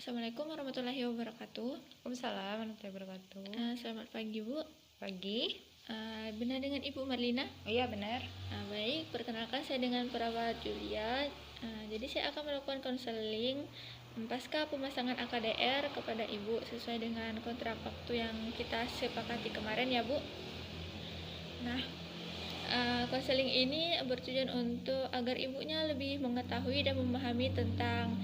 Assalamualaikum warahmatullahi wabarakatuh. Waalaikumsalam warahmatullahi wabarakatuh. Selamat pagi Bu. Pagi. Benar dengan Ibu Marlina? Oh iya benar. Baik, perkenalkan saya dengan perawat Julia. Jadi saya akan melakukan konseling pasca pemasangan AKDR kepada Ibu sesuai dengan kontrak waktu yang kita sepakati kemarin ya Bu. Nah, konseling ini bertujuan untuk agar ibunya lebih mengetahui dan memahami tentang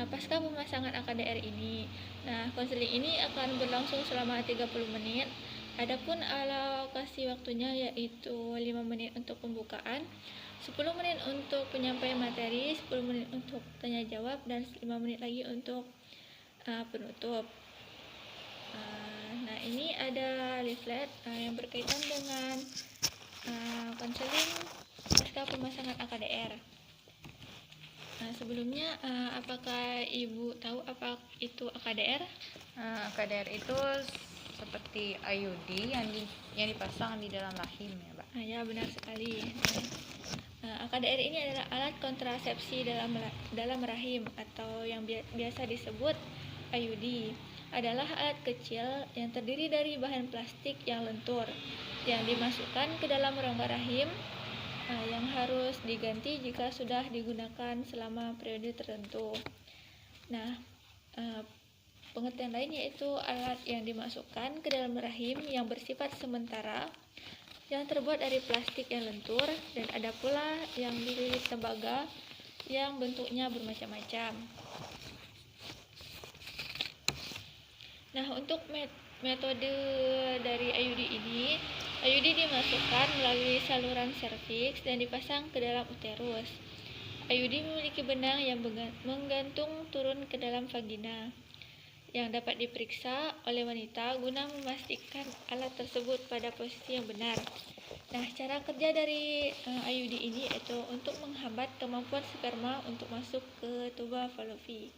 pasca pemasangan AKDR ini. Nah, konseling ini akan berlangsung selama 30 menit. Adapun alokasi waktunya yaitu 5 menit untuk pembukaan, 10 menit untuk penyampaian materi, 10 menit untuk tanya jawab, dan 5 menit lagi untuk penutup. Nah, ini ada leaflet yang berkaitan dengan konseling pasca pemasangan AKDR. Sebelumnya, apakah Ibu tahu apa itu AKDR? AKDR itu seperti IUD yang dipasang di dalam rahim ya, Pak. Ya, benar sekali. AKDR ini adalah alat kontrasepsi dalam rahim atau yang biasa disebut IUD. Adalah alat kecil yang terdiri dari bahan plastik yang lentur yang dimasukkan ke dalam rongga rahim, yang harus diganti jika sudah digunakan selama periode tertentu. Nah, pengertian lain yaitu alat yang dimasukkan ke dalam rahim yang bersifat sementara, yang terbuat dari plastik yang lentur, dan ada pula yang dililit tembaga yang bentuknya bermacam-macam. Nah, untuk metode dari IUD ini, IUD dimasukkan melalui saluran serviks dan dipasang ke dalam uterus. IUD memiliki benang yang menggantung turun ke dalam vagina, yang dapat diperiksa oleh wanita guna memastikan alat tersebut pada posisi yang benar. Nah, cara kerja dari IUD ini yaitu untuk menghambat kemampuan sperma untuk masuk ke tuba Fallopi.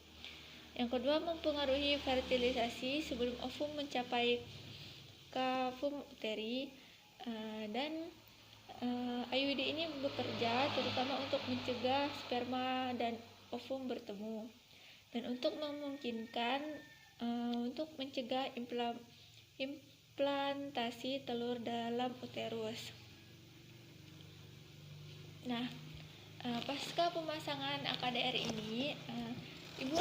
Yang kedua, mempengaruhi fertilisasi sebelum ovum mencapai cavum uteri. Dan IUD ini bekerja terutama untuk mencegah sperma dan ovum bertemu dan untuk memungkinkan untuk mencegah implantasi telur dalam uterus. Nah, pasca pemasangan AKDR ini, ibu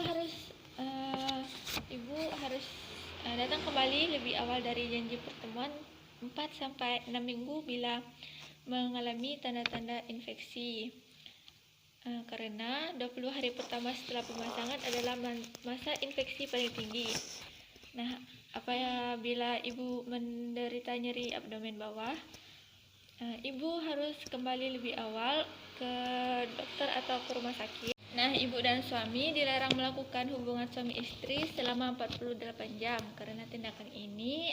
harus datang kembali lebih awal dari janji pertemuan 4-6 minggu bila mengalami tanda-tanda infeksi, karena 20 hari pertama setelah pemasangan adalah masa infeksi paling tinggi. Nah, apabila ibu menderita nyeri abdomen bawah, ibu harus kembali lebih awal ke dokter atau ke rumah sakit. Nah, ibu dan suami dilarang melakukan hubungan suami istri selama 48 jam karena tindakan ini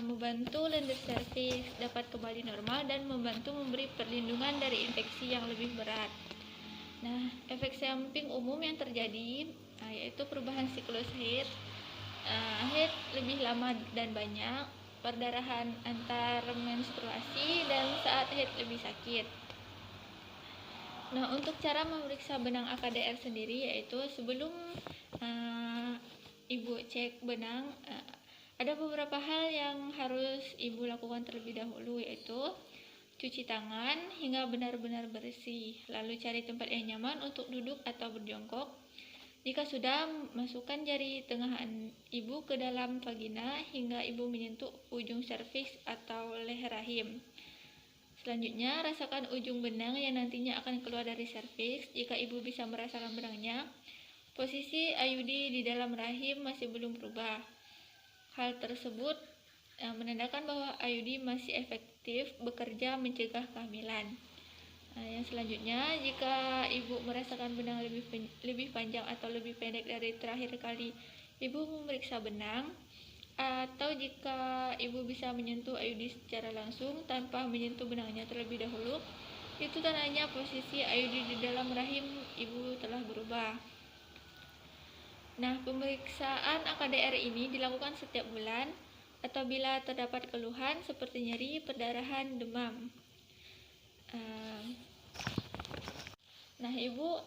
membantu lendir serviks dapat kembali normal dan membantu memberi perlindungan dari infeksi yang lebih berat. Nah, efek samping umum yang terjadi yaitu perubahan siklus haid lebih lama dan banyak, perdarahan antar menstruasi, dan saat haid lebih sakit. Nah, untuk cara memeriksa benang AKDR sendiri yaitu sebelum ibu cek benang, ada beberapa hal yang harus ibu lakukan terlebih dahulu, yaitu cuci tangan hingga benar-benar bersih, lalu cari tempat yang nyaman untuk duduk atau berjongkok. Jika sudah, masukkan jari tengahan ibu ke dalam vagina hingga ibu menyentuh ujung serviks atau leher rahim. Selanjutnya, rasakan ujung benang yang nantinya akan keluar dari serviks. Jika ibu bisa merasakan benangnya, posisi IUD di dalam rahim masih belum berubah. Hal tersebut menandakan bahwa IUD masih efektif bekerja mencegah kehamilan. Yang selanjutnya, jika ibu merasakan benang lebih panjang atau lebih pendek dari terakhir kali ibu memeriksa benang, atau jika ibu bisa menyentuh IUD secara langsung tanpa menyentuh benangnya terlebih dahulu, itu tandanya posisi IUD di dalam rahim ibu telah berubah. Nah, pemeriksaan AKDR ini dilakukan setiap bulan atau bila terdapat keluhan seperti nyeri, perdarahan, demam. Nah, Ibu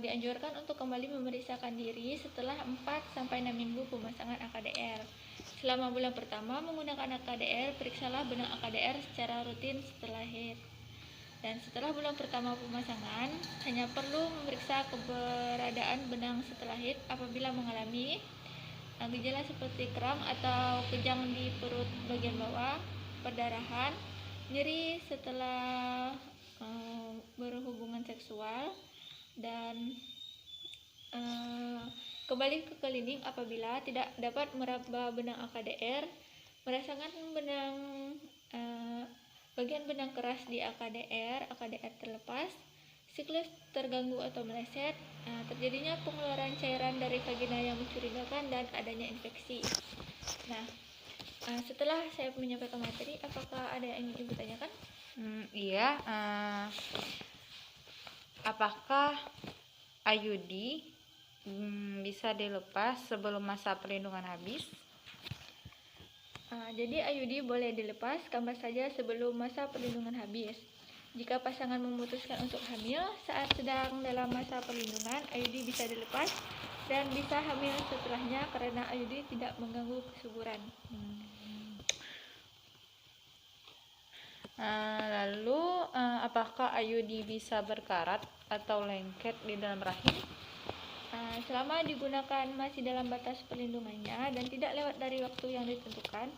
dianjurkan untuk kembali memeriksakan diri setelah 4-6 minggu pemasangan AKDR. Selama bulan pertama menggunakan AKDR, periksalah benang AKDR secara rutin setelah haid. Dan setelah bulan pertama pemasangan, hanya perlu memeriksa keberadaan benang setelah haid apabila mengalami gejala seperti kram atau kejang di perut bagian bawah, perdarahan, nyeri setelah berhubungan seksual, dan kembali ke klinik apabila tidak dapat meraba benang AKDR, merasakan benang bagian benang keras di AKDR terlepas, siklus terganggu atau meleset, terjadinya pengeluaran cairan dari vagina yang mencurigakan, dan adanya infeksi. Nah, setelah saya menyampaikan materi, apakah ada yang ingin Ibu tanyakan? Iya, apakah IUD bisa dilepas sebelum masa perlindungan habis? Jadi IUD boleh dilepas kapan saja sebelum masa perlindungan habis. Jika pasangan memutuskan untuk hamil saat sedang dalam masa perlindungan, IUD bisa dilepas dan bisa hamil setelahnya karena IUD tidak mengganggu kesuburan. Lalu apakah IUD bisa berkarat atau lengket di dalam rahim? Selama digunakan masih dalam batas perlindungannya dan tidak lewat dari waktu yang ditentukan,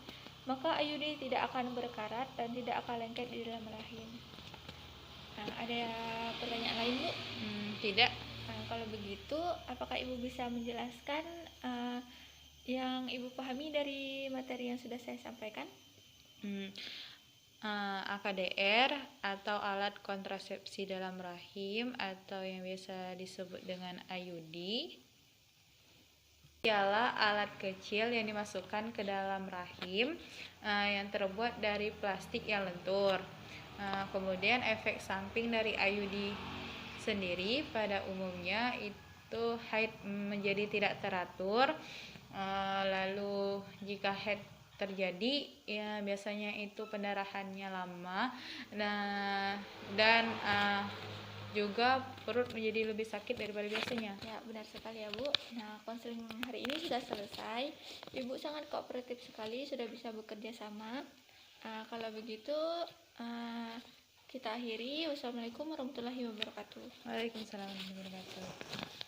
maka IUD tidak akan berkarat dan tidak akan lengket di dalam rahim. Ada pertanyaan lain, Bu? Tidak. Kalau begitu, apakah Ibu bisa menjelaskan yang Ibu pahami dari materi yang sudah saya sampaikan? AKDR atau alat kontrasepsi dalam rahim atau yang biasa disebut dengan IUD ialah alat kecil yang dimasukkan ke dalam rahim yang terbuat dari plastik yang lentur. Kemudian efek samping dari IUD sendiri pada umumnya itu haid menjadi tidak teratur. Lalu jika haid terjadi, ya biasanya itu pendarahannya lama, dan juga perut menjadi lebih sakit daripada biasanya. Ya, benar sekali ya, Bu. Nah, konseling hari ini sudah selesai. Ibu sangat kooperatif sekali, sudah bisa bekerja sama. Kalau begitu, kita akhiri. Wassalamualaikum warahmatullahi wabarakatuh. Waalaikumsalam warahmatullahi wabarakatuh.